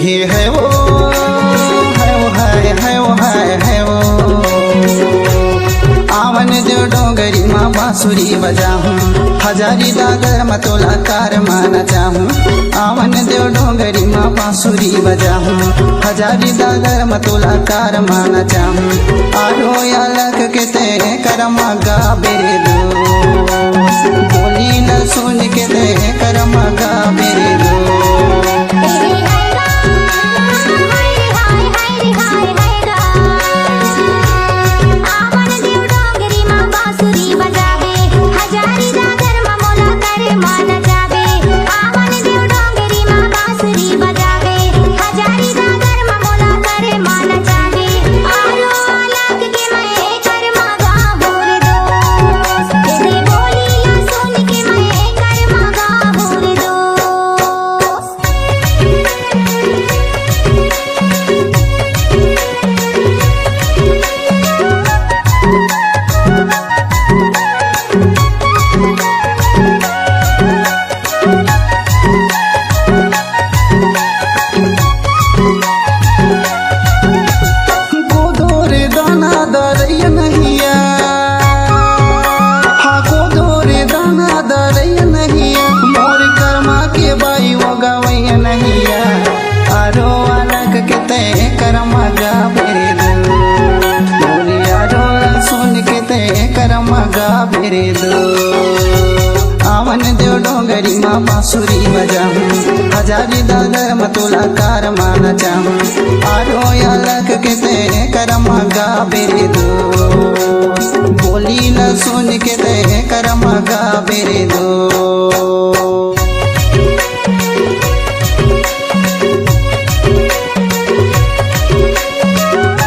हे है वो है वो आवन जो डोंगरी माँ बांसुरी बजाऊं हजारी दादर मतोला कार माना चाहूं आवन जो डोंगरी माँ बांसुरी बजाऊं हजारी दादर मतोला कार माना चाहूं आरो या लख के ते करमा गा बेरे दो बोली न सुन के ते करमा गा बेरे दो मेरे दो आवन देव डोंगरी माँ बांसुरी बजाऊं हजारी दादर मतोला कार माना चाहूं आरो या लख के ते करमा गा बेरे दो बोली न सुन के ते करमा गा बेरे दो